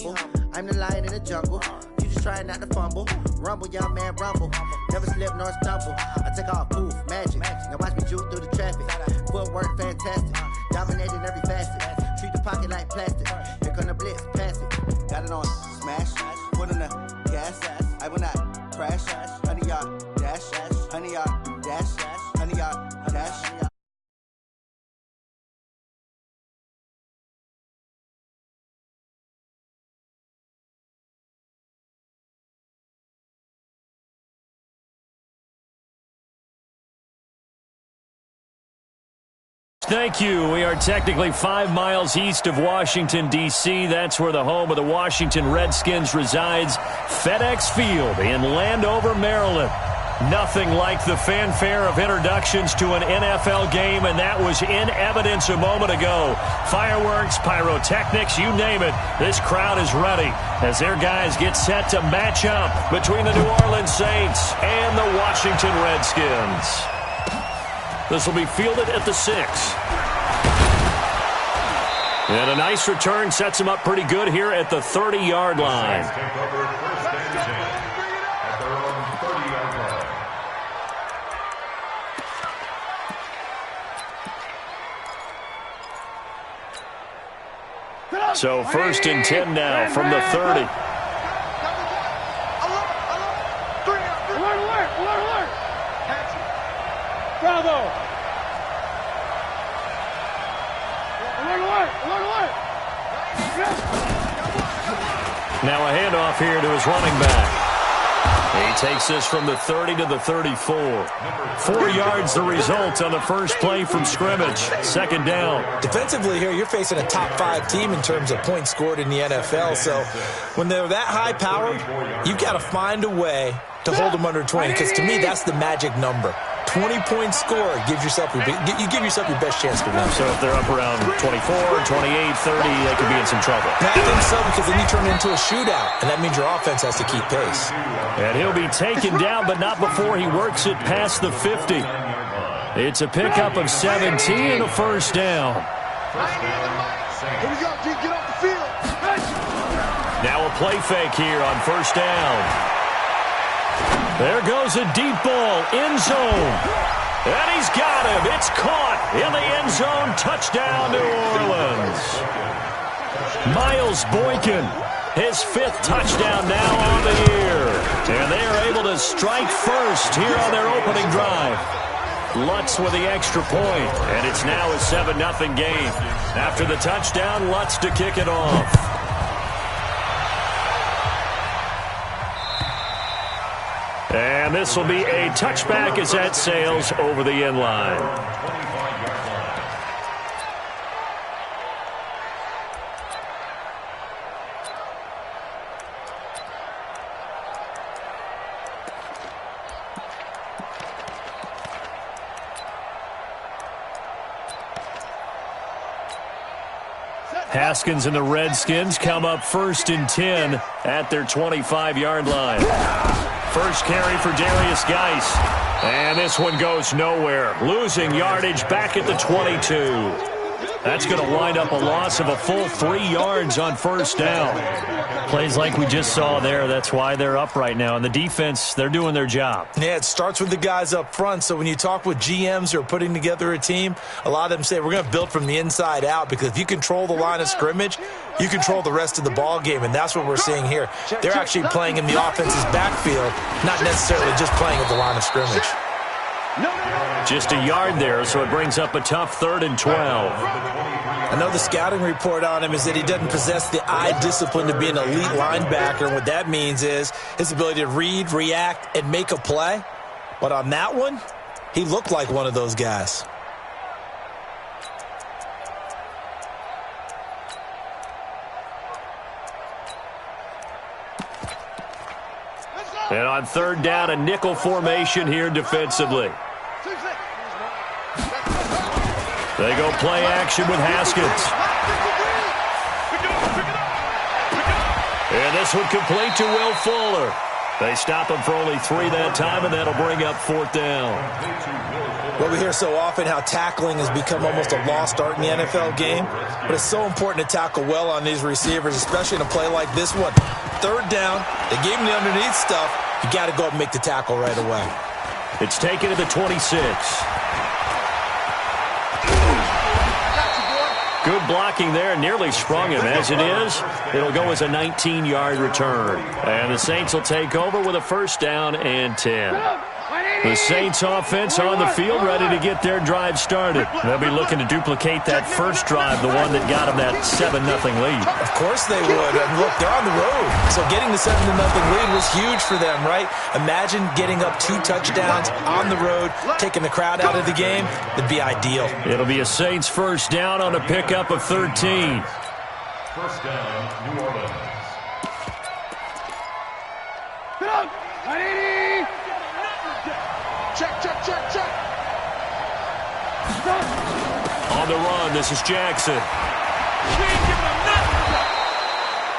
humble. I'm the lion in the jungle. You just trying not to fumble. Rumble, young man, rumble. Never slip nor stumble. I take off, poof, magic. Now watch me juke through the traffic. Footwork fantastic. Dominating every facet. Treat the pocket like plastic. Here come the blitz, pass it. Got it on smash. Put in the gas. I will not crash. 100-yard dash. 100-yard dash. 100-yard dash. Thank you. We are technically 5 miles east of Washington, D.C. That's where the home of the Washington Redskins resides. FedEx Field in Landover, Maryland. Nothing like the fanfare of introductions to an NFL game, and that was in evidence a moment ago. Fireworks, pyrotechnics, you name it. This crowd is ready as their guys get set to match up between the New Orleans Saints and the Washington Redskins. This will be fielded at the 6. And a nice return sets him up pretty good here at the 30-yard line. So 1st and 10 now from the 30. Bravo! Now a handoff here to his running back. He takes this from the 30 to the 34. 4 yards the result on the first play from scrimmage. 2nd down. Defensively here, you're facing a top 5 team in terms of points scored in the NFL. So when they're that high powered, you've got to find a way to hold them under 20. Because to me, that's the magic number. 20-point score gives yourself you give yourself your best chance to win. So if they're up around 24, 28, 30, they could be in some trouble. I think so, because then you turn it into a shootout, and that means your offense has to keep pace. And he'll be taken down, but not before he works it past the 50. It's a pickup of 17 and a 1st down. Here we go, G, get off the field. Now a play fake here on 1st down. There goes a deep ball, end zone. And he's got him. It's caught in the end zone. Touchdown, New Orleans. Miles Boykin, his 5th touchdown now on the year. And they are able to strike first here on their opening drive. Lutz with the extra point, and it's now a 7-0 game. After the touchdown, Lutz to kick it off. And this will be a touchback as that sails over the end line. Haskins and the Redskins come up 1st and 10 at their 25-yard line. First carry for Darius Geis. And this one goes nowhere. Losing yardage back at the 22. That's going to wind up a loss of a full 3 yards on 1st down. Plays like we just saw there. That's why they're up right now. And the defense, they're doing their job. Yeah, it starts with the guys up front. So when you talk with GMs who are putting together a team, a lot of them say we're going to build from the inside out, because if you control the line of scrimmage, you control the rest of the ball game, and that's what we're seeing here. They're actually playing in the offense's backfield, not necessarily just playing at the line of scrimmage. Just a yard there, so it brings up a tough 3rd and 12. I know the scouting report on him is that he doesn't possess the eye discipline to be an elite linebacker, and what that means is his ability to read, react, and make a play. But on that one, he looked like one of those guys. And on 3rd down, a nickel formation here defensively. They go play action with Haskins. And this one complete to Will Fuller. They stop him for only 3 that time, and that'll bring up 4th down. Well, we hear so often how tackling has become almost a lost art in the NFL game, but it's so important to tackle well on these receivers, especially in a play like this one. 3rd down, they gave him the underneath stuff. You got to go up and make the tackle right away. It's taken to the 26. Good blocking there, nearly sprung him. As it is, it'll go as a 19-yard return. And the Saints will take over with a 1st down and 10. The Saints offense on the field, ready to get their drive started. They'll be looking to duplicate that first drive, the one that got them that 7-0 lead. Of course they would. And look, they're on the road. So getting the 7-0 lead was huge for them, right? Imagine getting up 2 touchdowns on the road, taking the crowd out of the game. It'd be ideal. It'll be a Saints 1st down on a pickup of 13. 1st down, New Orleans. Check. On the run, this is Jackson.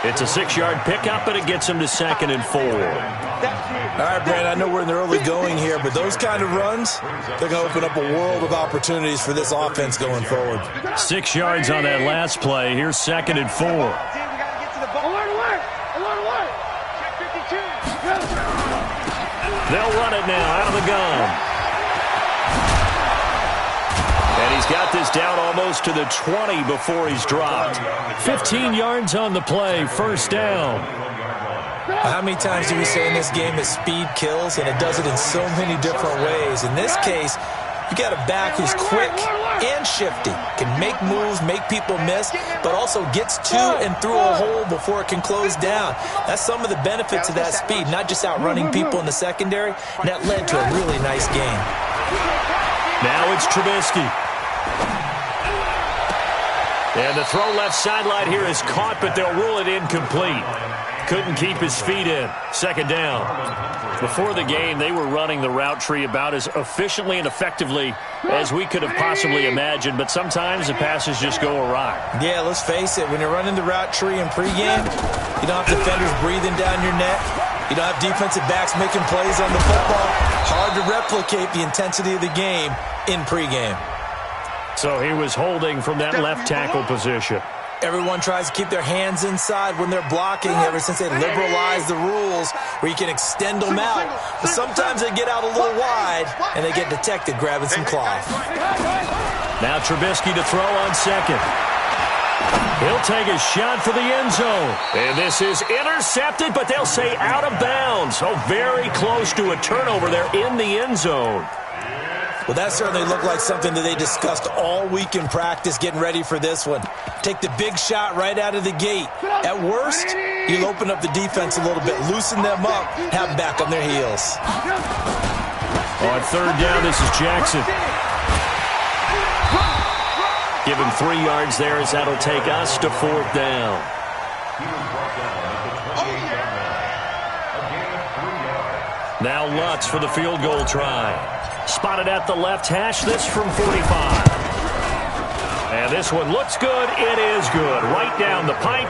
It's a 6-yard pickup, but it gets him to 2nd and 4. All right, Brandon, I know we're in the early going here, but those kind of runs, they're going to open up a world of opportunities for this offense going forward. 6 yards on that last play. Here's 2nd and 4. They'll run it now out of the gun. And he's got this down almost to the 20 before he's dropped. 15 yards on the play, 1st down. How many times do we say in this game that speed kills, and it does it in so many different ways? In this case, you got a back who's quick and shifty, can make moves, make people miss, but also gets to and through a hole before it can close down. That's some of the benefits of that speed, not just outrunning people in the secondary, and that led to a really nice game. Now it's Trubisky. And the throw left sideline here is caught, but they'll rule it incomplete. Couldn't keep his feet in. 2nd down. Before the game, they were running the route tree about as efficiently and effectively as we could have possibly imagined, but sometimes the passes just go awry. Yeah, let's face it. When you're running the route tree in pregame, you don't have defenders breathing down your neck. You don't have defensive backs making plays on the football. Hard to replicate the intensity of the game in pregame. So he was holding from that left tackle position. Everyone tries to keep their hands inside when they're blocking ever since they liberalized the rules where you can extend them out. But sometimes they get out a little wide and they get detected grabbing some cloth. Now Trubisky to throw on 2nd. He'll take a shot for the end zone. And this is intercepted, but they'll say out of bounds. So very close to a turnover there in the end zone. Well, that certainly looked like something that they discussed all week in practice getting ready for this one. Take the big shot right out of the gate. At worst, you'll open up the defense a little bit, loosen them up, have them back on their heels. On 3rd down, this is Jackson. Give him 3 yards there as that'll take us to 4th down. Now Lutz for the field goal try. Spotted at the left hash, this from 45. And this one looks good. It is good. Right down the pipe.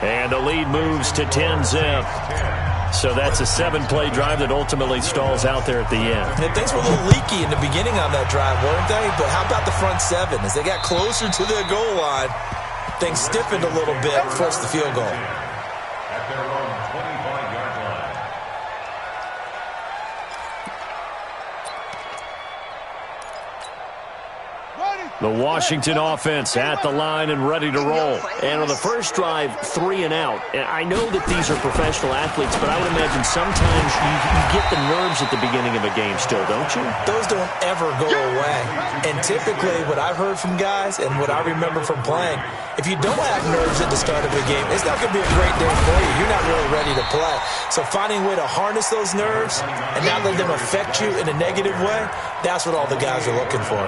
And the lead moves to 10-zip. So that's a 7-play drive that ultimately stalls out there at the end. And things were a little leaky in the beginning on that drive, weren't they? But how about the front 7? As they got closer to their goal line, things stiffened a little bit, forced the field goal. At their own 25-yard line. The Washington offense at the line and ready to roll. And on the first drive, 3 and out. And I know that these are professional athletes, but I would imagine sometimes you get the nerves at the beginning of a game still, don't you? Those don't ever go away. And typically what I've heard from guys and what I remember from playing, if you don't have nerves at the start of a game, it's not going to be a great day for you. You're not really ready to play. So finding a way to harness those nerves and not let them affect you in a negative way, that's what all the guys are looking for.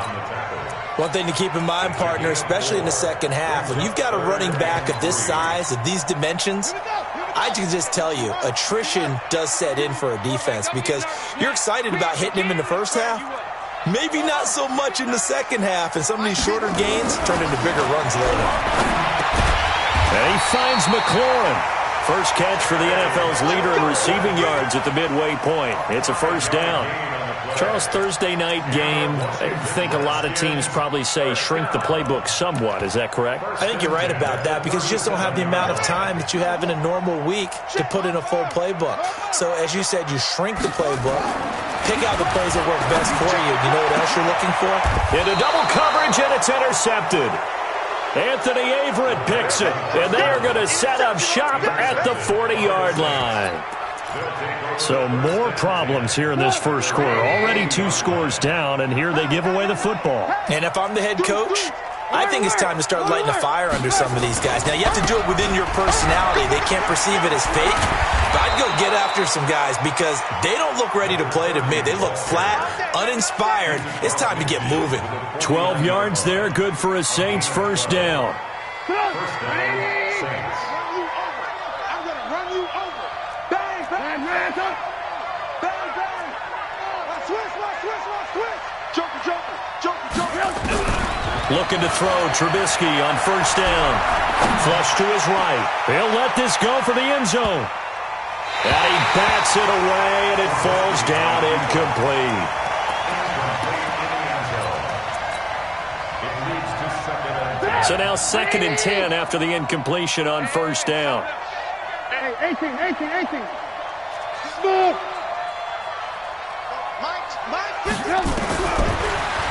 One thing to keep in mind, partner, especially in the second half, when you've got a running back of this size, of these dimensions, I can just tell you, attrition does set in for a defense because you're excited about hitting him in the first half. Maybe not so much in the second half, and some of these shorter gains turn into bigger runs later. And he finds McLaurin. First catch for the NFL's leader in receiving yards at the midway point. It's a first down. Charles, Thursday night game, I think a lot of teams probably say shrink the playbook somewhat. Is that correct? I think you're right about that because you just don't have the amount of time that you have in a normal week to put in a full playbook. So as you said, you shrink the playbook, pick out the plays that work best for you. You know what else you're looking for? Into double coverage, and it's intercepted. Anthony Averett picks it, and they are going to set up shop at the 40-yard line. So more problems here in this first quarter. Already 2 scores down, and here they give away the football. And if I'm the head coach, I think it's time to start lighting a fire under some of these guys. Now, you have to do it within your personality. They can't perceive it as fake. But I'd go get after some guys because they don't look ready to play to me. They look flat, uninspired. It's time to get moving. 12 yards there, good for a Saints first down. Looking to throw, Trubisky on first down. Flush to his right. He'll let this go for the end zone. And he bats it away, and it falls down incomplete. So now 2nd and 10 after the incompletion on first down. 18.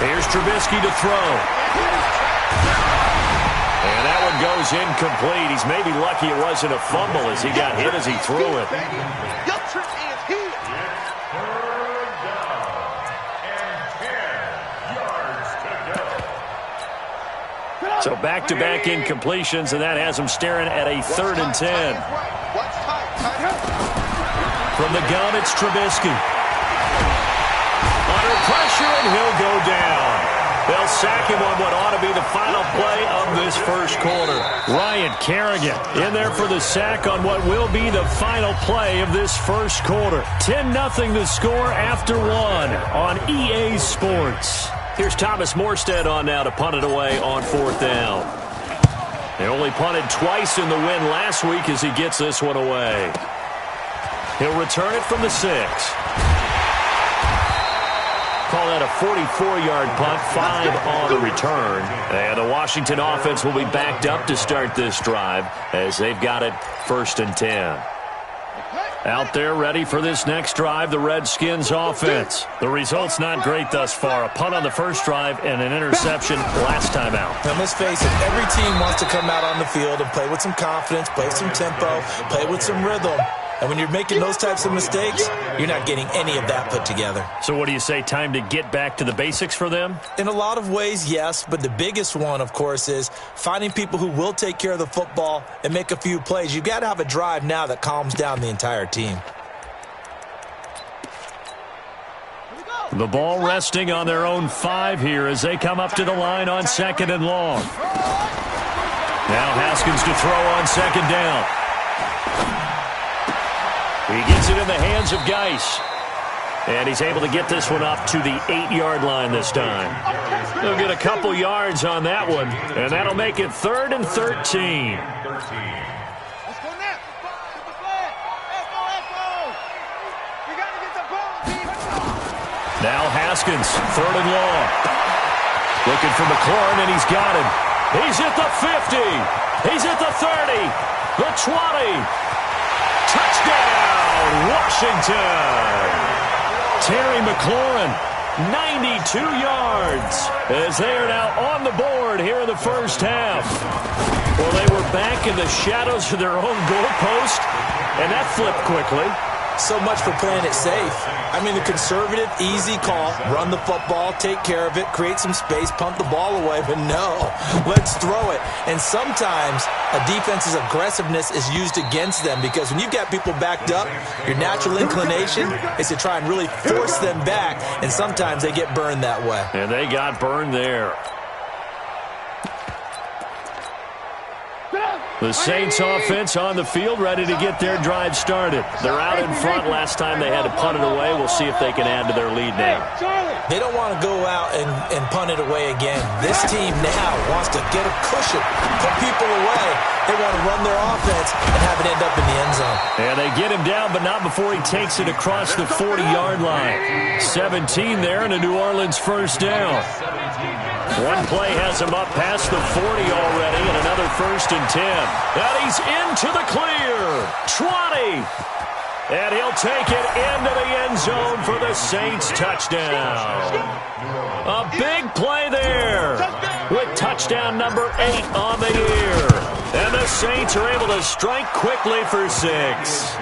Here's Trubisky to throw. And that one goes incomplete. He's maybe lucky it wasn't a fumble as he got hit as he threw it. So back-to-back incompletions, and that has him staring at a 3rd and 10. From the gun, it's Trubisky. Under pressure, and he'll go down. They'll sack him on what ought to be the final play of this first quarter. Ryan Kerrigan in there for the sack on what will be the final play of this first quarter. 10-0 the score after 1 on EA Sports. Here's Thomas Morstead on now to punt it away on 4th down. They only punted twice in the win last week as he gets this one away. He'll return it from the 6. Call that a 44-yard punt, 5 on the return. And the Washington offense will be backed up to start this drive as they've got it 1st and 10. Out there ready for this next drive, the Redskins offense. The result's not great thus far. A punt on the first drive and an interception last time out. Now, let's face it, every team wants to come out on the field and play with some confidence, play some tempo, play with some rhythm. And when you're making those types of mistakes, you're not getting any of that put together. So what do you say, time to get back to the basics for them? In a lot of ways, yes. But the biggest one, of course, is finding people who will take care of the football and make a few plays. You've got to have a drive now that calms down the entire team. The ball resting on their own 5 here as they come up to the line on 2nd and long. Now Haskins to throw on 2nd down. He gets it in the hands of Geis. And he's able to get this one up to the 8-yard line this time. He'll get a couple yards on that one, and that'll make it 3rd and 13. Now Haskins, 3rd and long. Looking for McLaurin, and he's got him. He's at the 50. He's at the 30. The 20. Touchdown, Washington. Terry McLaurin, 92 yards, as they are now on the board here in the first half. Well, they were back in the shadows of their own goalpost, and that flipped quickly. So much for playing it safe. I mean, the conservative, easy call, run the football, take care of it, create some space, punt the ball away, but no, let's throw it. And sometimes a defense's aggressiveness is used against them because when you've got people backed up, your natural inclination is to try and really force them back, and sometimes they get burned that way. And they got burned there. The Saints offense on the field, ready to get their drive started. They're out in front. Last time they had to punt it away. We'll see if they can add to their lead now. They don't want to go out and punt it away again. This team now wants to get a cushion, put people away. They want to run their offense and have it end up in the end zone. And they get him down, but not before he takes it across the 40-yard line. 17 there and a New Orleans first down. One play has him up past the 40 already, and another 1st and 10. And he's into the clear. 20. And he'll take it into the end zone for the Saints touchdown. A big play there with touchdown number 8 on the year. And the Saints are able to strike quickly for 6.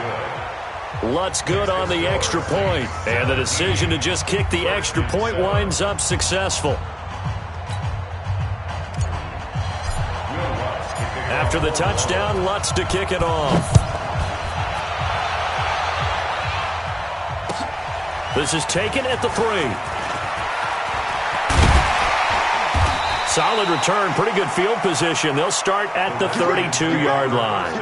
Lutz good on the extra point. And the decision to just kick the extra point winds up successful. After the touchdown, Lutz to kick it off. This is taken at the 3. Solid return, pretty good field position. They'll start at the 32-yard line.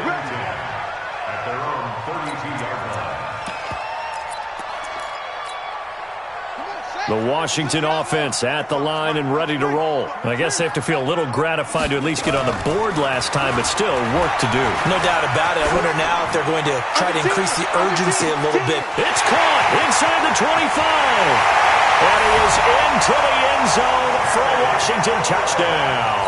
The Washington offense at the line and ready to roll. I guess they have to feel a little gratified to at least get on the board last time, but still work to do. No doubt about it. I wonder now if they're going to try to increase the urgency a little bit. It's caught inside the 25. And he is into the end zone for a Washington touchdown.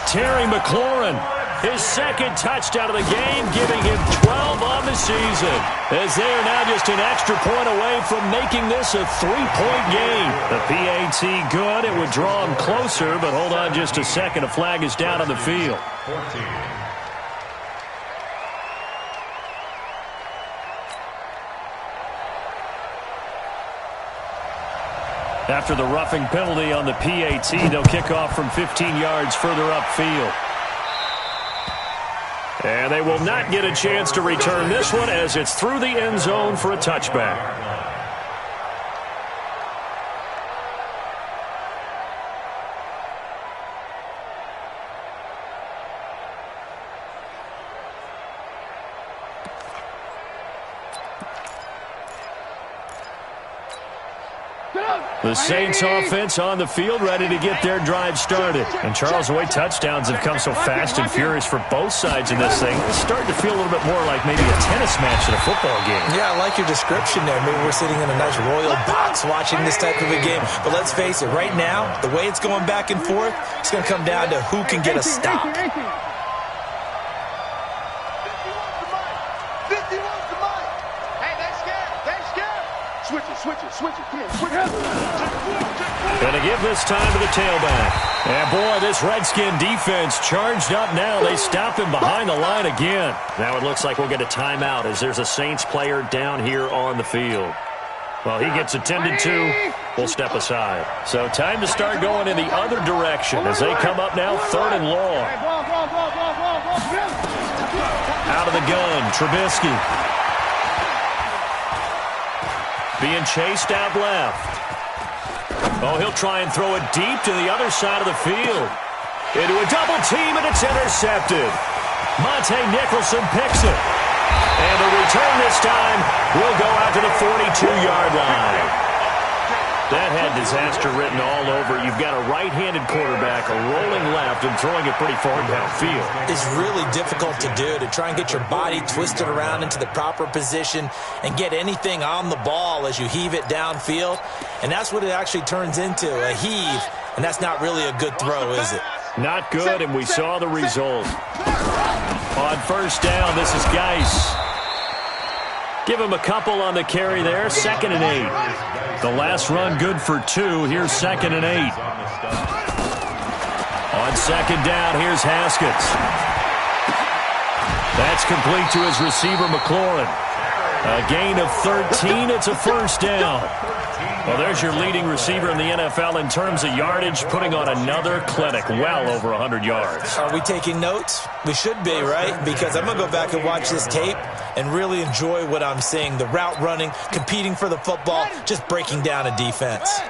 Terry McLaurin, his second touchdown of the game, giving him 12 on the season. As they are now just an extra point away from making this a 3-point game. The PAT good. It would draw him closer, but hold on just a second. A flag is down on the field. 14. After the roughing penalty on the PAT, they'll kick off from 15 yards further upfield. And they will not get a chance to return this one as it's through the end zone for a touchback. The Saints offense on the field, ready to get their drive started. And Charles, the way touchdowns have come so fast and furious for both sides in this thing, it's starting to feel a little bit more like maybe a tennis match at a football game. Yeah, I like your description there. Maybe we're sitting in a nice royal box watching this type of a game. But let's face it, right now, the way it's going back and forth, it's going to come down to who can get a stop. Switch it, come on, switch it. Gonna give this time to the tailback. And boy, this Redskin defense charged up now. They stop him behind the line again. Now it looks like we'll get a timeout as there's a Saints player down here on the field. Well, he gets attended to. We'll step aside. So time to start going in the other direction as they come up now 3rd and long. Out of the gun, Trubisky. Being chased out left. Oh, he'll try and throw it deep to the other side of the field. Into a double team, and it's intercepted. Monte Nicholson picks it. And the return this time will go out to the 42-yard line. That had disaster written all over. You've got a right-handed quarterback, a rolling left, and throwing it pretty far downfield. It's really difficult to do, to try and get your body twisted around into the proper position and get anything on the ball as you heave it downfield. And that's what it actually turns into, a heave. And that's not really a good throw, is it? Not good, and we saw the result. On first down, this is Geis. Give him a couple on the carry there. 2nd and 8. The last run good for 2. Here's 2nd and 8. On 2nd down, here's Haskins. That's complete to his receiver, McLaurin. A gain of 13. It's a first down. Well, there's your leading receiver in the NFL in terms of yardage, putting on another clinic, well over 100 yards. Are we taking notes? We should be, right? Because I'm going to go back and watch this tape and really enjoy what I'm seeing. The route running, competing for the football, just breaking down a defense.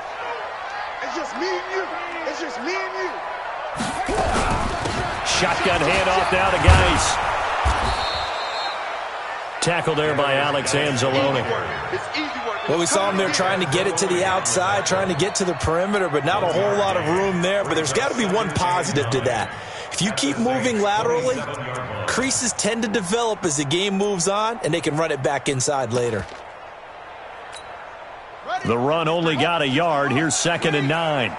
It's just me and you. It's just me and you. Shotgun handoff now to Geis. Tackle there by Alex Anzalone. Well, we saw him there trying to get it to the outside, trying to get to the perimeter, but not a whole lot of room there. But there's got to be one positive to that. If you keep moving laterally, creases tend to develop as the game moves on, and they can run it back inside later. The run only got a yard. Here's 2nd and 9.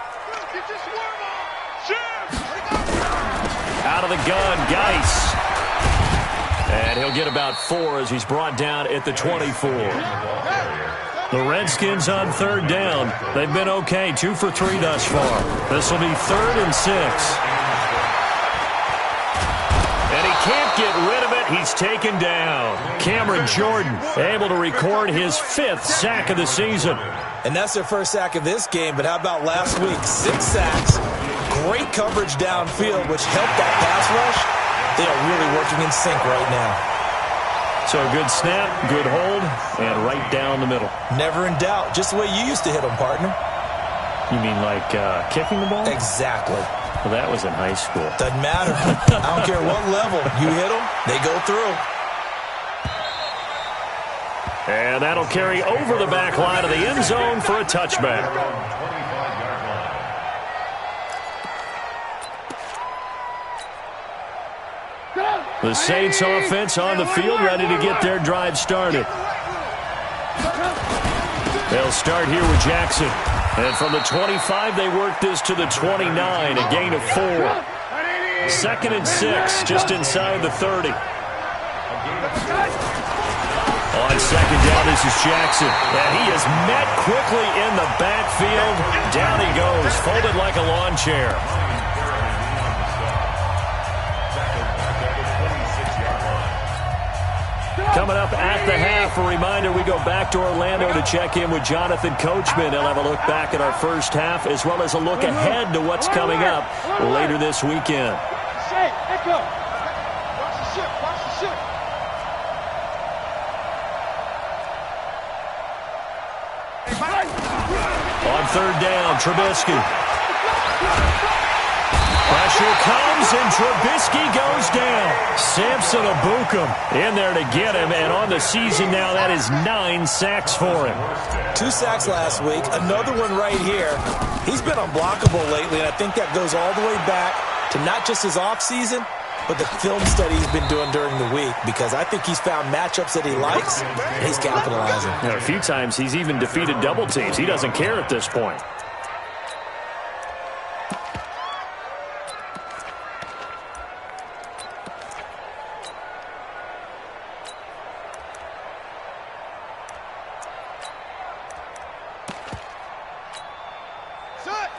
Out of the gun, Geis. And he'll get about 4 as he's brought down at the 24. The Redskins on 3rd down. They've been okay, 2 for 3 thus far. This will be 3rd and 6. And he can't get rid of it. He's taken down. Cameron Jordan able to record his 5th sack of the season. And that's their first sack of this game, but how about last week? 6 sacks, great coverage downfield, which helped that pass rush. They are really working in sync right now. So a good snap, good hold, and right down the middle. Never in doubt. Just the way you used to hit them, partner. You mean like kicking the ball? Exactly. Well, that was in high school. Doesn't matter. I don't care what level. You hit them, they go through. And that'll carry over the back line of the end zone for a touchback. The Saints offense on the field, ready to get their drive started. They'll start here with Jackson. And from the 25, they work this to the 29, a gain of 4. 2nd and 6, just inside the 30. On 2nd down, this is Jackson. And he is met quickly in the backfield. Down he goes, folded like a lawn chair. Coming up at the half, a reminder, we go back to Orlando to check in with Jonathan Coachman. He'll have a look back at our first half as well as a look ahead to what's coming up later this weekend. On 3rd down, Trubisky. Pressure comes, and Trubisky goes down. Samson Abukum in there to get him, and on the season now, that is 9 sacks for him. 2 sacks last week, another one right here. He's been unblockable lately, and I think that goes all the way back to not just his offseason, but the film study he's been doing during the week, because I think he's found matchups that he likes, and he's capitalizing. A few times he's even defeated double teams. He doesn't care at this point.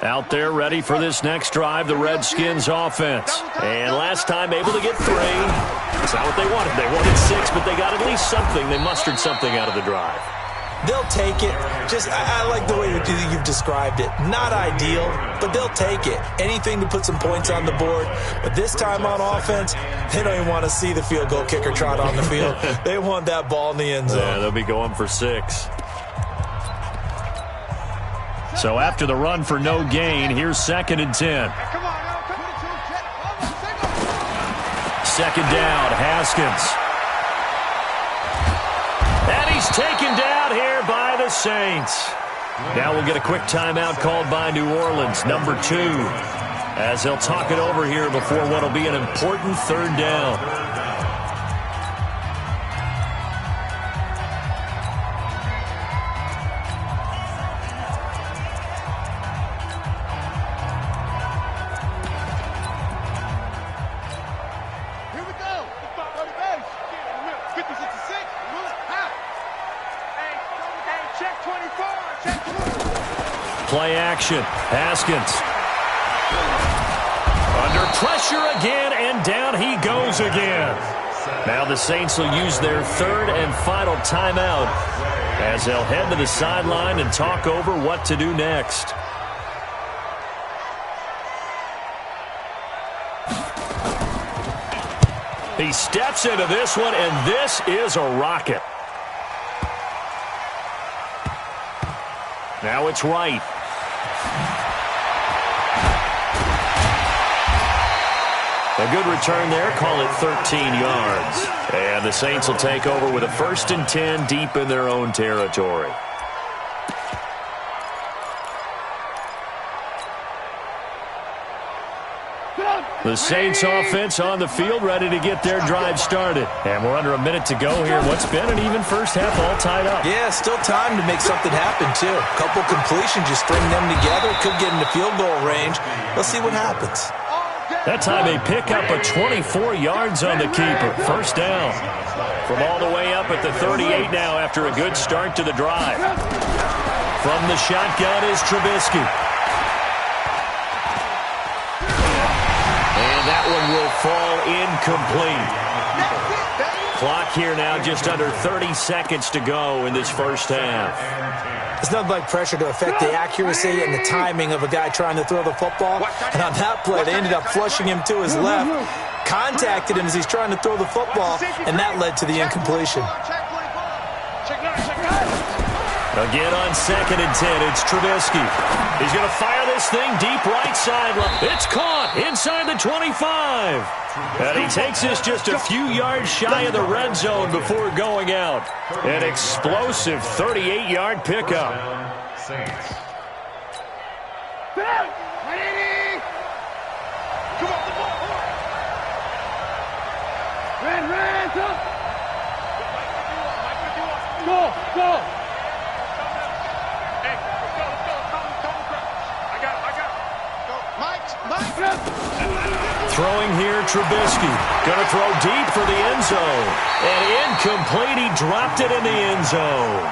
Out there ready for this next drive, the Redskins offense. And last time able to get 3. That's not what they wanted. They wanted 6, but they got at least something. They mustered something out of the drive. They'll take it. I like the way you've described it. Not ideal, but they'll take it. Anything to put some points on the board. But this time on offense, they don't even want to see the field goal kicker trot on the field. They want that ball in the end zone. Yeah, they'll be going for 6. So after the run for no gain, here's 2nd and 10. 2nd down, Haskins. And he's taken down here by the Saints. Now we'll get a quick timeout called by New Orleans, number 2, as they'll talk it over here before what will be an important 3rd down. Play action. Haskins. Under pressure again, and down he goes again. Now the Saints will use their 3rd and final timeout as they'll head to the sideline and talk over what to do next. He steps into this one, and this is a rocket. Now it's Wright. A good return there. Call it 13 yards. And the Saints will take over with a 1st and 10 deep in their own territory. The Saints offense on the field, ready to get their drive started. And we're under a minute to go here. What's been an even first half, all tied up. Yeah, still time to make something happen, too. A couple completions, just string them together. Could get into field goal range. Let's see what happens. That time they pick up a 24 yards on the keeper. First down. From all the way up at the 38 now after a good start to the drive. From the shotgun is Trubisky. That one will fall incomplete. Clock here now, just under 30 seconds to go in this first half. It's nothing like pressure to affect the accuracy and the timing of a guy trying to throw the football. And on that play, they ended up flushing him to his left, contacted him as he's trying to throw the football, and that led to the incompletion. Again on 2nd and 10, it's Trubisky. He's going to fire this thing deep right sideline. It's caught inside the 25. And he takes this just a few yards shy of the red zone before going out. An explosive 38-yard pickup. Go! Throwing here, Trubisky. Going to throw deep for the end zone. And incomplete. He dropped it in the end zone.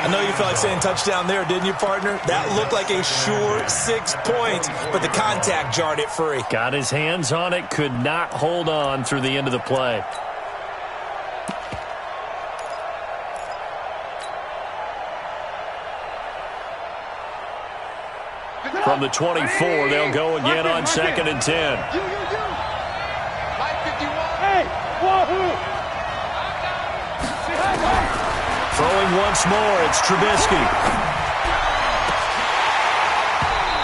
I know you felt like saying touchdown there, didn't you, partner? That looked like a sure 6 points, but the contact jarred it free. Got his hands on it, could not hold on through the end of the play. From the 24, they'll go again on 2nd and 10. Throwing once more, it's Trubisky.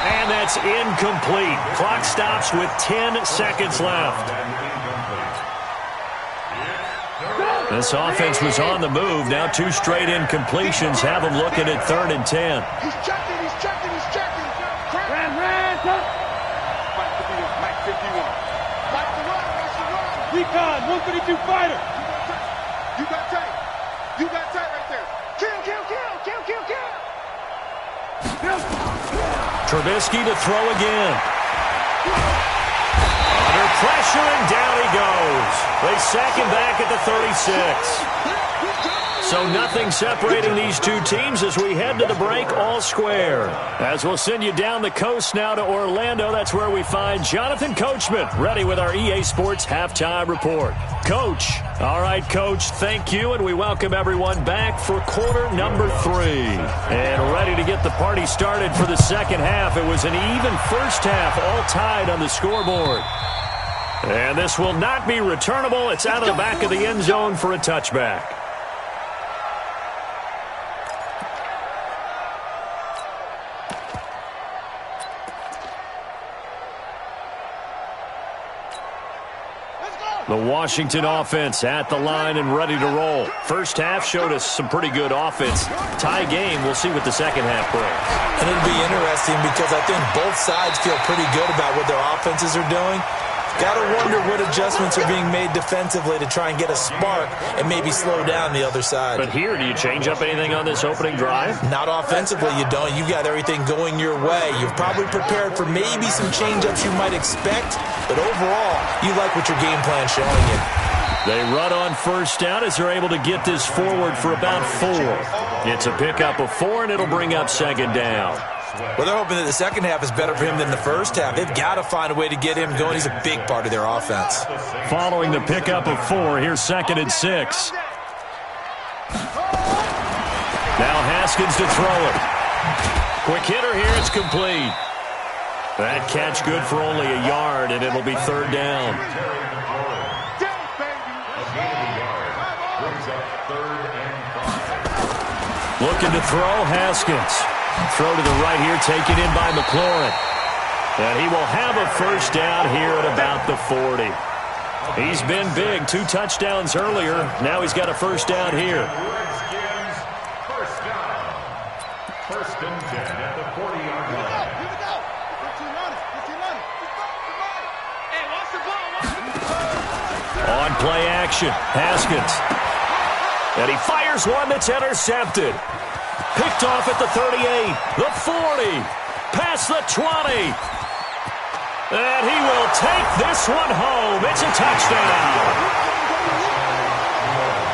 And that's incomplete. Clock stops with 10 seconds left. This offense was on the move. Now 2 straight incompletions have them looking at 3rd and 10. He's checking. Recon, 132 fighter. You got tight right there. Kill. Trubisky to throw again. Under pressure, and down he goes. They sack him back at the 36. So nothing separating these two teams as we head to the break, all square. As we'll send you down the coast now to Orlando, that's where we find Jonathan Coachman, ready with our EA Sports Halftime Report. Coach. All right, Coach, thank you, and we welcome everyone back for quarter number 3. And ready to get the party started for the second half. It was an even first half, all tied on the scoreboard. And this will not be returnable. It's out of the back of the end zone for a touchback. The Washington offense at the line and ready to roll. First half showed us some pretty good offense. Tie game, we'll see what the second half brings. And it'll be interesting because I think both sides feel pretty good about what their offenses are doing. Got to wonder what adjustments are being made defensively to try and get a spark and maybe slow down the other side. But here, do you change up anything on this opening drive? Not offensively, you don't. You've got everything going your way. You've probably prepared for maybe some change-ups you might expect, but overall, you like what your game plan's showing you. They run on first down as they're able to get this forward for about 4. It's a pickup of 4, and it'll bring up second down. Well, they're hoping that the second half is better for him than the first half. They've got to find a way to get him going. He's a big part of their offense. Following the pickup of 4, here's 2nd and 6. Now Haskins to throw it. Quick hitter here, it's complete. That catch good for only a yard, and it'll be 3rd down. Looking to throw, Haskins. Throw to the right here, taken in by McLaurin. And he will have a first down here at about the 40. He's been big. 2 touchdowns earlier. Now he's got a first down here. First and 10 at the 40-yard line. On play action, Haskins. And he fires one that's intercepted. Picked off at the 38, the 40, past the 20. And he will take this one home. It's a touchdown.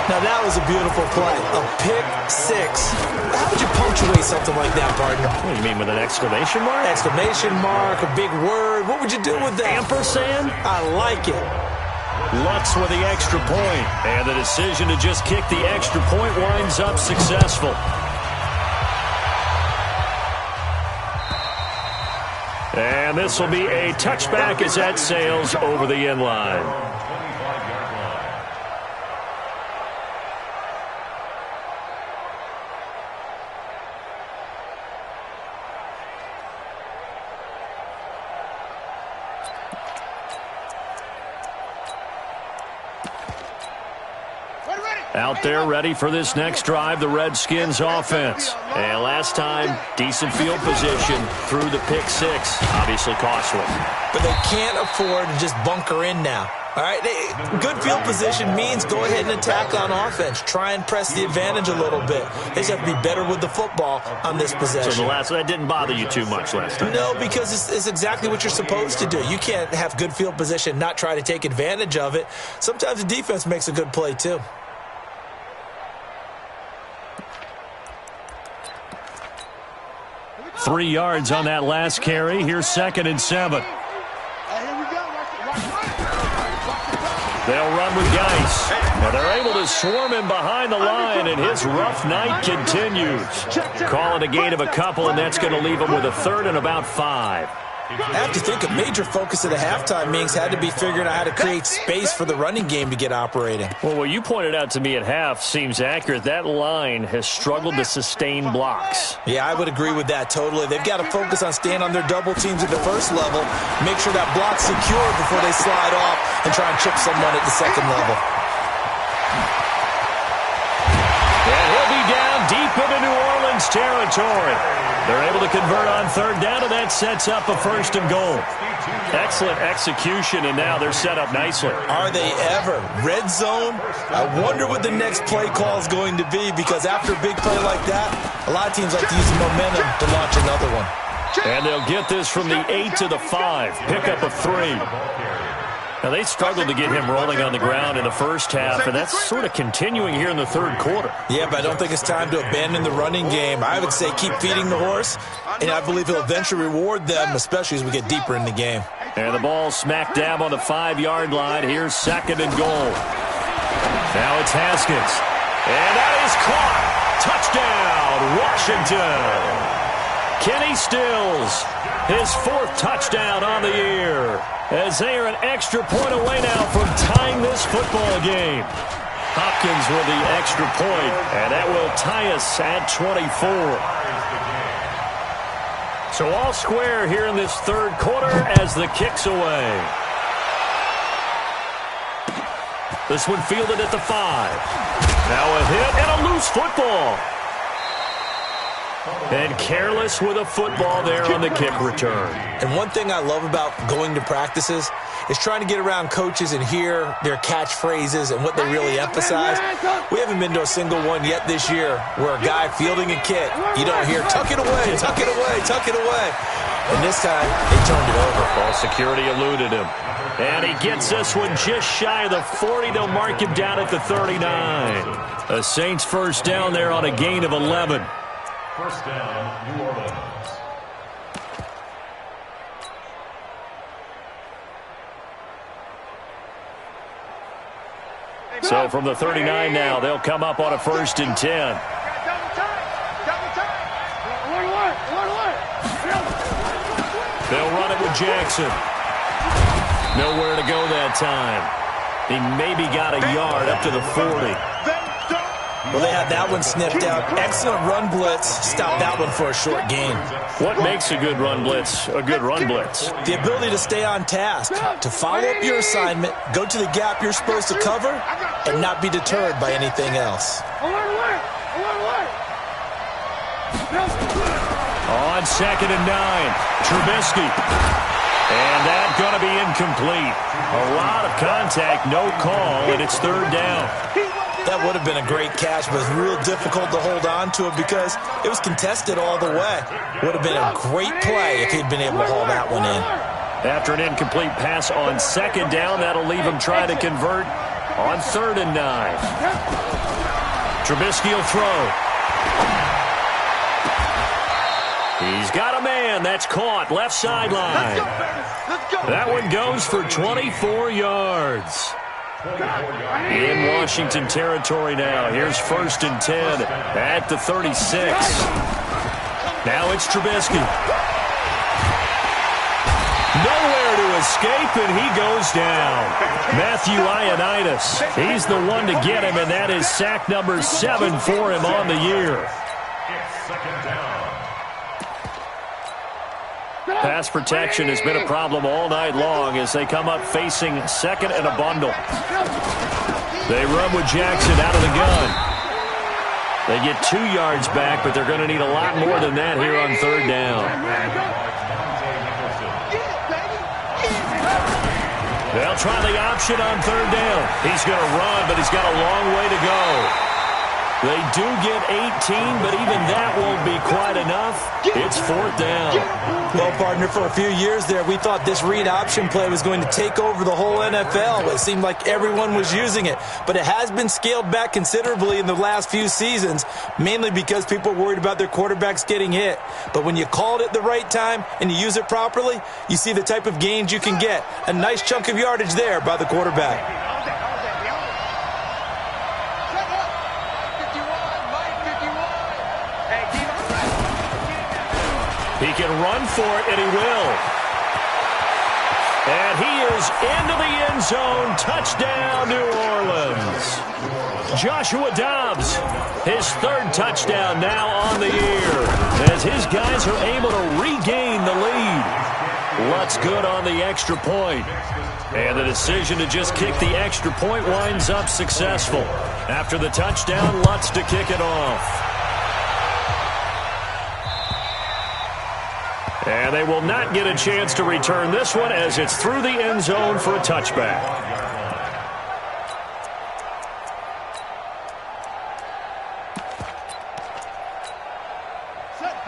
Now, that was a beautiful play. A pick six. How would you punctuate something like that, partner? What do you mean, with an exclamation mark? Exclamation mark, a big word. What would you do with that? Ampersand? I like it. Lutz with the extra point. And the decision to just kick the extra point winds up successful. And this will be a touchback as that sails over the end line. Out there ready for this next drive, the Redskins offense. And last time, decent field position through the pick six. Obviously costly. But they can't afford to just bunker in now. All right, good field position means go ahead and attack on offense. Try and press the advantage a little bit. They just have to be better with the football on this possession. So that didn't bother you too much last time? No, because it's exactly what you're supposed to do. You can't have good field position, not try to take advantage of it. Sometimes the defense makes a good play too. Three yards on that last carry. Here's 2nd and 7. They'll run with Geis. Now they're able to swarm him behind the line, and his rough night continues. Call it a gain of a couple, and that's going to leave him with a 3rd and about 5. I have to think a major focus of the halftime meetings had to be figuring out how to create space for the running game to get operating. Well, what you pointed out to me at half seems accurate. That line has struggled to sustain blocks. Yeah, I would agree with that totally. They've got to focus on staying on their double teams at the first level, make sure that block's secure before they slide off and try and chip someone at the second level. And he'll be down deep into New Orleans territory. They're able to convert on 3rd down, and that sets up a 1st and goal. Excellent execution, and now they're set up nicely. Are they ever? Red zone? I wonder what the next play call is going to be, because after a big play like that, a lot of teams like to use the momentum to launch another one. And they'll get this from the 8 to the 5. Pickup of 3. Now, they struggled to get him rolling on the ground in the first half, and that's sort of continuing here in the 3rd quarter. Yeah, but I don't think it's time to abandon the running game. I would say keep feeding the horse, and I believe he'll eventually reward them, especially as we get deeper in the game. And the ball smack dab on the 5-yard line. Here's 2nd and goal. Now it's Haskins. And that is caught. Touchdown, Washington. Kenny Stills, his 4th touchdown on the year, as they are an extra point away now from tying this football game. Hopkins with the extra point, and that will tie us at 24. So all square here in this 3rd quarter as the kick's away. This one fielded at the 5. Now a hit and a loose football. And careless with a football there on the kick return. And one thing I love about going to practices is trying to get around coaches and hear their catchphrases and what they really emphasize. We haven't been to a single one yet this year where a guy fielding a kick, you don't hear, tuck it away, tuck it away, tuck it away. And this time, they turned it over. Ball security eluded him. And he gets this one just shy of the 40. They'll mark him down at the 39. A Saints first down there on a gain of 11. First down, New Orleans. So from the 39 now, they'll come up on a 1st and 10. They'll run it with Jackson. Nowhere to go that time. He maybe got a yard up to the 40. Well, they had that one sniffed out. Excellent run blitz. Stopped that one for a short gain. What makes a good run blitz a good run blitz? The ability to stay on task, to follow up your assignment, go to the gap you're supposed to cover, and not be deterred by anything else. On 2nd and 9, Trubisky. And that's going to be incomplete. A lot of contact, no call, and it's 3rd down. That would have been a great catch, but it was real difficult to hold on to it because it was contested all the way. Would have been a great play if he'd been able to haul that one in. After an incomplete pass on 2nd down, that'll leave him trying to convert on 3rd and 9. Trubisky will throw. He's got a man. That's caught. Left sideline. That one goes for 24 yards. In Washington territory now. Here's 1st and 10 at the 36. Now it's Trubisky. Nowhere to escape, and he goes down. Matthew Ioannidis. He's the one to get him, and that is sack number 7 for him on the year. Pass protection has been a problem all night long as they come up facing 2nd and a bundle. They run with Jackson out of the gun. They get 2 yards back, but they're going to need a lot more than that here on 3rd down. They'll try the option on 3rd down. He's going to run, but he's got a long way to go. They do get 18, but even that won't be quite enough. It's 4th down. Well, partner, for a few years there, we thought this read option play was going to take over the whole NFL. It seemed like everyone was using it. But it has been scaled back considerably in the last few seasons, mainly because people are worried about their quarterbacks getting hit. But when you call it at the right time and you use it properly, you see the type of gains you can get. A nice chunk of yardage there by the quarterback. He can run for it, and he will. And he is into the end zone. Touchdown, New Orleans. Joshua Dobbs, his 3rd touchdown now on the year, as his guys are able to regain the lead. Lutz good on the extra point. And the decision to just kick the extra point winds up successful. After the touchdown, Lutz to kick it off. And they will not get a chance to return this one as it's through the end zone for a touchback.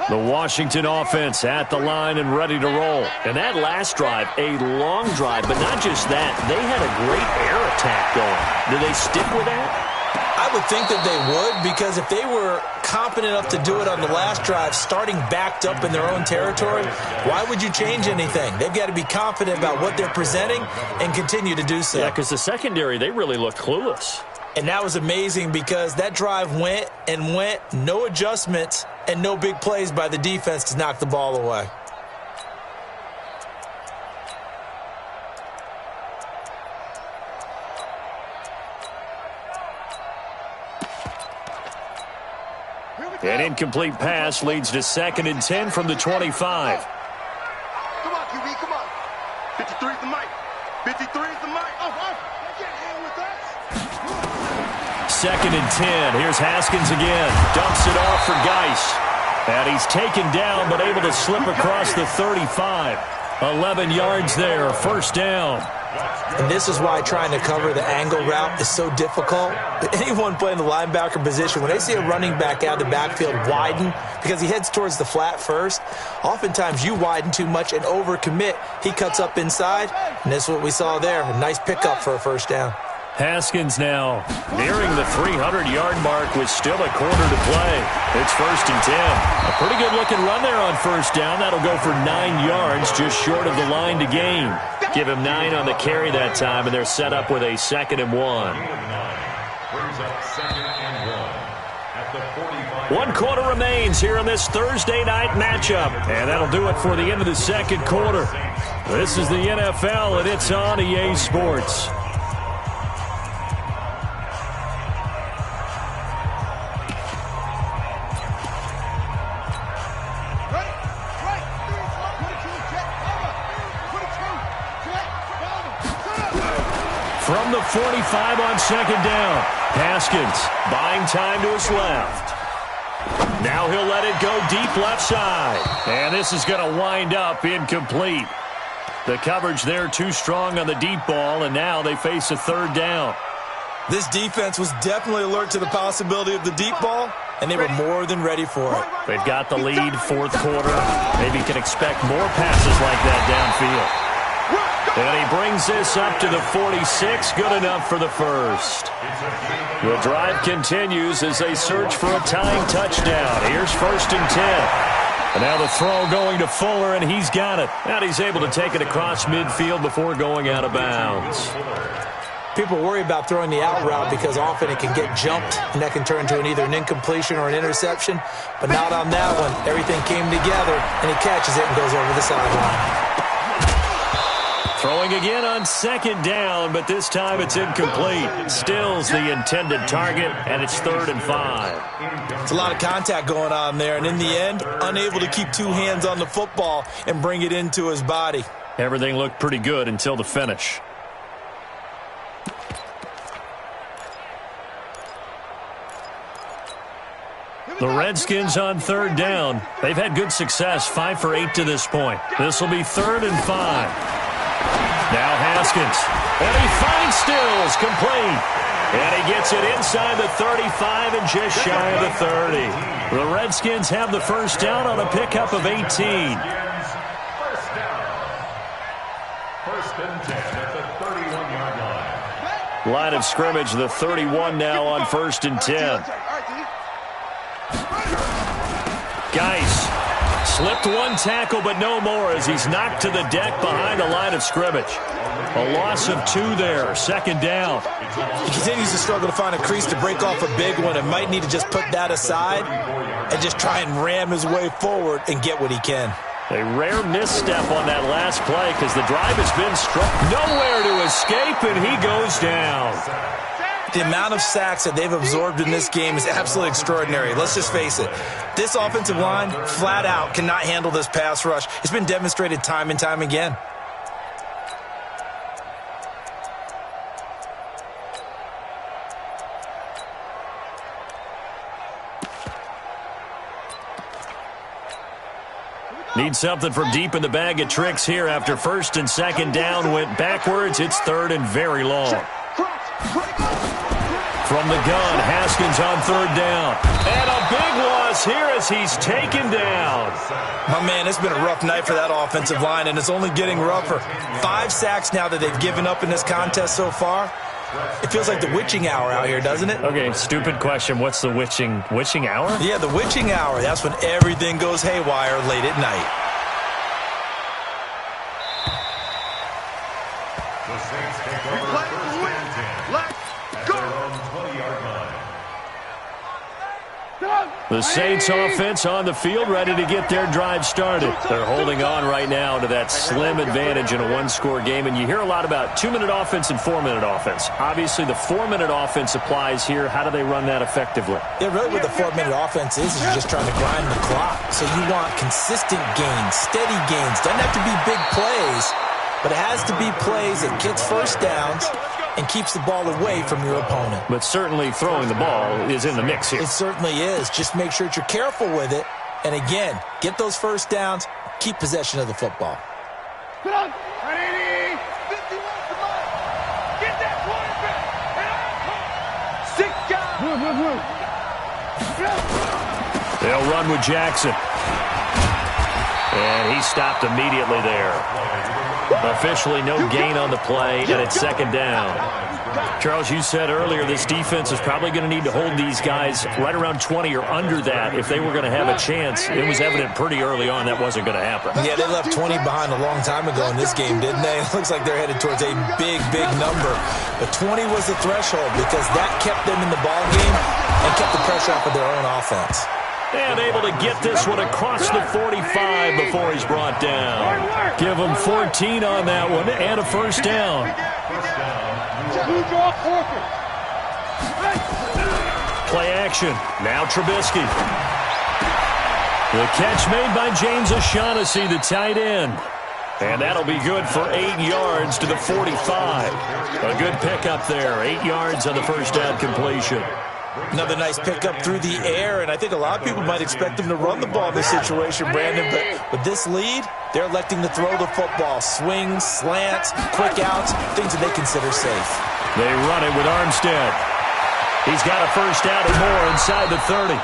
The Washington offense at the line and ready to roll. And that last drive, a long drive, but not just that. They had a great air attack going. Do they stick with that? I would think that they would, because if they were competent enough to do it on the last drive, starting backed up in their own territory, why would you change anything? They've got to be confident about what they're presenting and continue to do so. Yeah, because the secondary, they really look clueless. And that was amazing because that drive went and went, no adjustments and no big plays by the defense to knock the ball away. An incomplete pass leads to 2nd and 10 from the 25. Come on, QB, come on. 53 is the mic. 53 is the mic. Oh, get in with that. 2nd and 10. Here's Haskins again. Dumps it off for Geis. And he's taken down, but able to slip across the 35. 11 yards there, 1st down. And this is why trying to cover the angle route is so difficult. Anyone playing the linebacker position, when they see a running back out of the backfield widen, because he heads towards the flat first, oftentimes you widen too much and overcommit. He cuts up inside, and this is what we saw there. A nice pickup for a 1st down. Haskins now nearing the 300-yard mark with still a quarter to play. It's 1st and 10. A pretty good-looking run there on 1st down. That'll go for 9 yards, just short of the line to gain. Give him 9 on the carry that time, and they're set up with a 2nd and 1. Brings up 2nd and 1 at the 45. 1 quarter remains here in this Thursday night matchup, and that'll do it for the end of the 2nd quarter. This is the NFL, and it's on EA Sports. the 45 on second down. Haskins buying time to his left. Now he'll let it go deep left side. And this is going to wind up incomplete. The coverage there too strong on the deep ball, and now they face a third down. This defense was definitely alert to the possibility of the deep ball, and they were more than ready for it. They've got the lead, fourth quarter. Maybe can expect more passes like that downfield. And he brings this up to the 46. Good enough for the first. The drive continues as they search for a tying touchdown. Here's 1st and 10. And now the throw going to Fuller, and he's got it. And he's able to take it across midfield before going out of bounds. People worry about throwing the out route because often it can get jumped, and that can turn into either an incompletion or an interception. But not on that one. Everything came together, and he catches it and goes over the sideline. Throwing again on second down, but this time it's incomplete. Still's the intended target, and it's 3rd and 5. It's a lot of contact going on there, and in the end, unable to keep two hands on the football and bring it into his body. Everything looked pretty good until the finish. The Redskins on 3rd down. They've had good success, 5 for 8 to this point. This will be 3rd and 5. Now Haskins, and he finds Stills, complete. And he gets it inside the 35 and just shy of the 30. The Redskins have the first down on a pickup of 18. First down. 1st and 10 at the 31-yard line. Line of scrimmage, the 31 now on 1st and 10. Geis slipped one tackle, but no more as he's knocked to the deck behind the line of scrimmage. A loss of 2 there, 2nd down. He continues to struggle to find a crease to break off a big one and might need to just put that aside and just try and ram his way forward and get what he can. A rare misstep on that last play because the drive has been struck. Nowhere to escape, and he goes down. The amount of sacks that they've absorbed in this game is absolutely extraordinary. Let's just face it. This offensive line, flat out, cannot handle this pass rush. It's been demonstrated time and time again. Need something from deep in the bag of tricks here after 1st and 2nd down went backwards. It's 3rd and very long. From the gun, Haskins on 3rd down. And a big loss here as he's taken down. My man, it's been a rough night for that offensive line, and it's only getting rougher. 5 sacks now that they've given up in this contest so far. It feels like the witching hour out here, doesn't it? Okay, stupid question. What's the witching hour? Yeah, the witching hour. That's when everything goes haywire late at night. The Saints take over 1st and 10. Let's go! At their own 20-yard line. The Saints offense on the field, ready to get their drive started. They're holding on right now to that slim advantage in a one-score game, and you hear a lot about 2-minute offense and 4-minute offense. Obviously, the 4-minute offense applies here. How do they run that effectively? Yeah, really what the 4-minute offense is you're just trying to grind the clock. So you want consistent gains, steady gains. Doesn't have to be big plays, but it has to be plays that gets first downs and keeps the ball away from your opponent. But certainly throwing the ball is in the mix here. It certainly is. Just make sure that you're careful with it. And again, get those first downs, keep possession of the football. Get on. 180. 51. Come on. Get that quarterback. 6 guys. They'll run with Jackson. And he stopped immediately there. Officially no gain on the play, and it's 2nd down. Charles, you said earlier this defense is probably going to need to hold these guys right around 20 or under that if they were going to have a chance. It was evident pretty early on that wasn't going to happen. Yeah, they left 20 behind a long time ago in this game, didn't they? It looks like they're headed towards a big, big number. But 20 was the threshold because that kept them in the ball game and kept the pressure off of their own offense. And able to get this one across the 45 before he's brought down. Give him 14 on that one and a first down. Play action. Now Trubisky. The catch made by James O'Shaughnessy, the tight end. And that'll be good for 8 yards to the 45. A good pickup there. 8 yards on the first down completion. Another nice pickup through the air, and I think a lot of people might expect them to run the ball in this situation, Brandon, but with this lead, they're electing to throw the football. Swings, slants, quick outs, things that they consider safe. They run it with Armstead. He's got a first down and more inside the 30.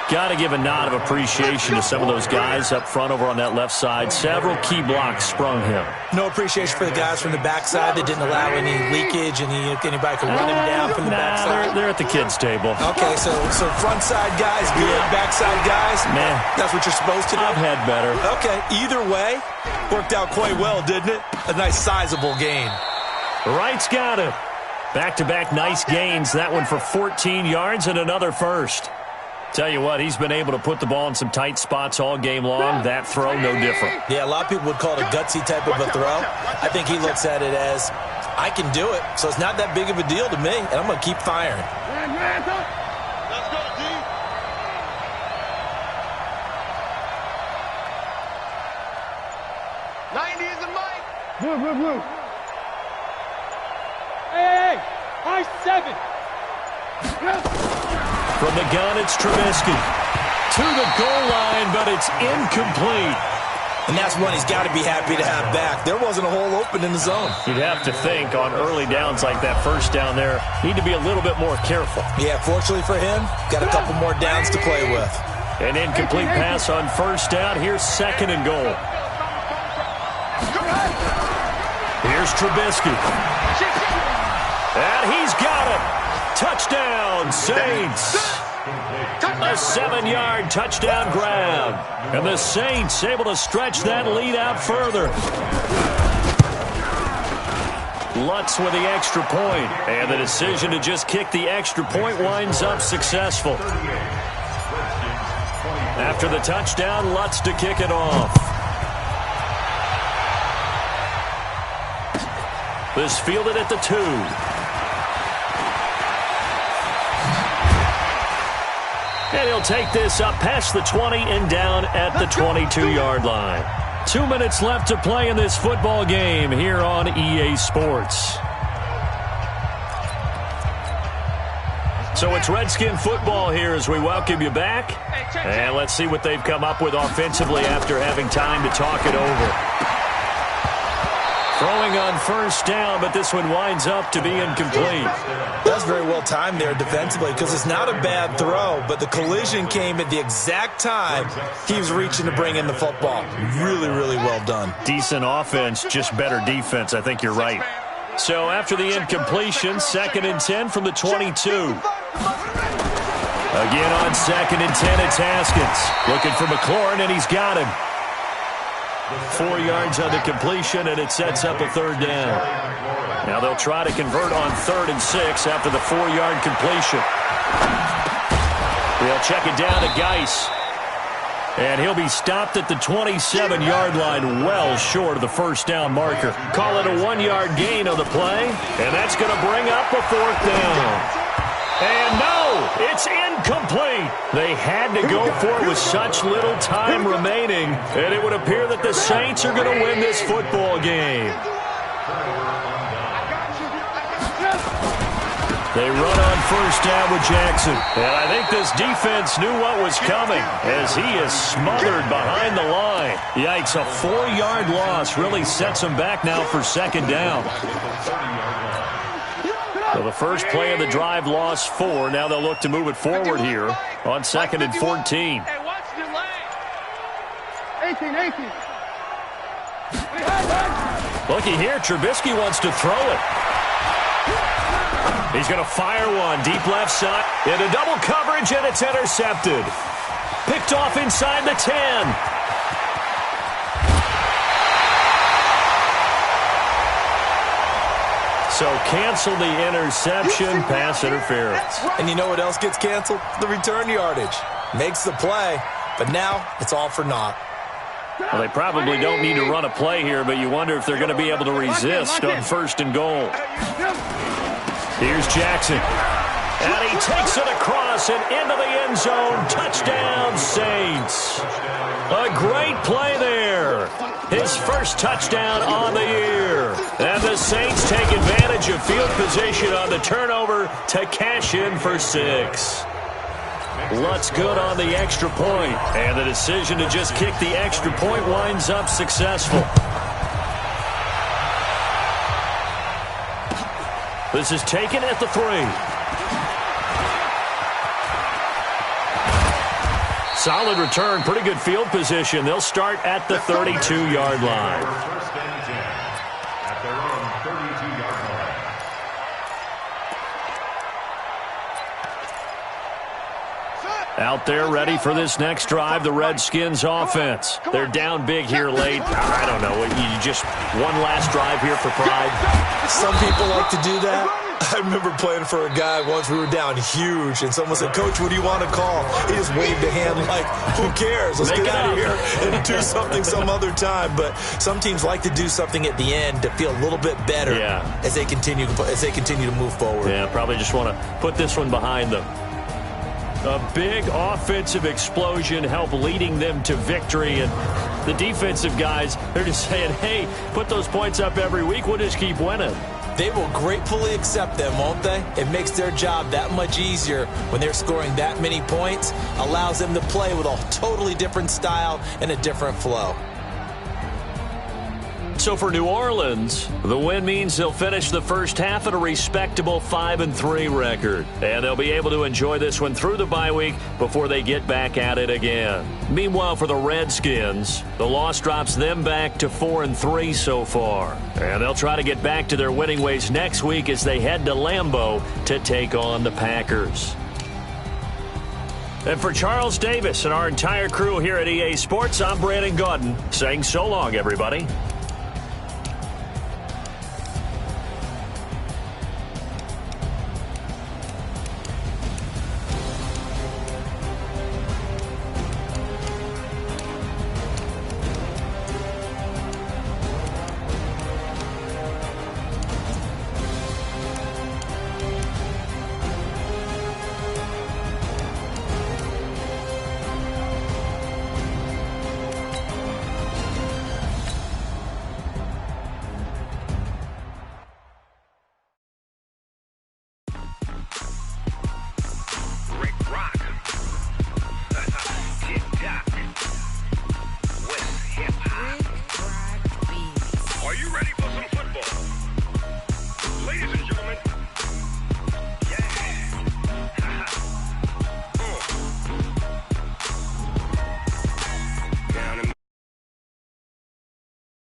Got to give a nod of appreciation to some of those guys up front over on that left side. Several key blocks sprung him. No appreciation for the guys from the backside that didn't allow any leakage, and anybody could run him down from the backside. They're at the kids' table. Okay, so front side guys good, backside guys, man, that's what you're supposed to do? I've had better. Okay, either way, worked out quite well, didn't it? A nice sizable gain. Wright's got it. Back-to-back nice gains. That one for 14 yards and another first. Tell you what, he's been able to put the ball in some tight spots all game long. That throw, no different. Yeah, a lot of people would call it a gutsy type of a throw. I think he looks at it as, I can do it, so it's not that big of a deal to me, and I'm going to keep firing. Let's go, D. '90 is the mic. Blue. Hey, high 7. From the gun, it's Trubisky. To the goal line, but it's incomplete. And that's one he's got to be happy to have back. There wasn't a hole open in the zone. You'd have to think on early downs like that first down there, need to be a little bit more careful. Yeah, fortunately for him, got a couple more downs to play with. An incomplete pass on first down. Here's second and goal. Here's Trubisky. And he's got it. Touchdown, Saints. A 7-yard touchdown grab. And the Saints able to stretch that lead out further. Lutz with the extra point. And the decision to just kick the extra point winds up successful. After the touchdown, Lutz to kick it off. This fielded at the 2. And he'll take this up past the 20 and down at the 22-yard line. 2 minutes left to play in this football game here on EA Sports. So it's Redskin football here as we welcome you back. And let's see what they've come up with offensively after having time to talk it over. Throwing on first down, but this one winds up to be incomplete. That's very well timed there defensively because it's not a bad throw, but the collision came at the exact time he was reaching to bring in the football. Really, really well done. Decent offense, just better defense. I think you're right. So after the incompletion, 2nd and 10 from the 22. Again on 2nd and 10, it's Haskins. Looking for McLaurin, and he's got him. 4 yards on the completion, and it sets up a third down. Now they'll try to convert on 3rd and 6 after the 4-yard completion. They'll check it down to Geis. And he'll be stopped at the 27-yard line, well short of the first down marker. Call it a 1-yard gain on the play, and that's going to bring up a 4th down. And no, it's incomplete. They had to go for it with such little time remaining, and it would appear that the Saints are going to win this football game. They run on first down with Jackson. And I think this defense knew what was coming as he is smothered behind the line. Yikes, a 4-yard loss really sets him back now for 2nd down. So the first play of the drive lost 4. Now they'll look to move it forward here on 2nd and 14. 18. Looky here, Trubisky wants to throw it. He's going to fire one deep left side into double coverage, and it's intercepted. Picked off inside the 10. So cancel the interception, pass interference. And you know what else gets canceled? The return yardage. Makes the play, but now it's all for naught. Well, they probably don't need to run a play here, but you wonder if they're going to be able to resist on 1st and goal. Here's Jackson. And he takes it across and into the end zone. Touchdown, Saints. A great play there. His first touchdown on the year. And the Saints take advantage of field position on the turnover to cash in for 6. Lutz good on the extra point. And the decision to just kick the extra point winds up successful. This is taken at the 3. Solid return, pretty good field position. They'll start at the 32-yard line. First and 10 at their own 32-yard line. Out there ready for this next drive, the Redskins offense. They're down big here late. I don't know. You just one last drive here for pride. Some people like to do that. I remember playing for a guy once. We were down huge, and someone said, "Coach, what do you want to call?" He just waved a hand like, "Who cares? Let's get out of here and do something some other time." But some teams like to do something at the end to feel a little bit better as they continue to move forward. Yeah, probably just want to put this one behind them. A big offensive explosion helped leading them to victory, and the defensive guys, they're just saying, "Hey, put those points up every week. We'll just keep winning." They will gratefully accept them, won't they? It makes their job that much easier when they're scoring that many points, allows them to play with a totally different style and a different flow. So for New Orleans, the win means they'll finish the first half at a respectable 5-3 record. And they'll be able to enjoy this one through the bye week before they get back at it again. Meanwhile, for the Redskins, the loss drops them back to 4-3 so far. And they'll try to get back to their winning ways next week as they head to Lambeau to take on the Packers. And for Charles Davis and our entire crew here at EA Sports, I'm Brandon Gaudin saying so long, everybody.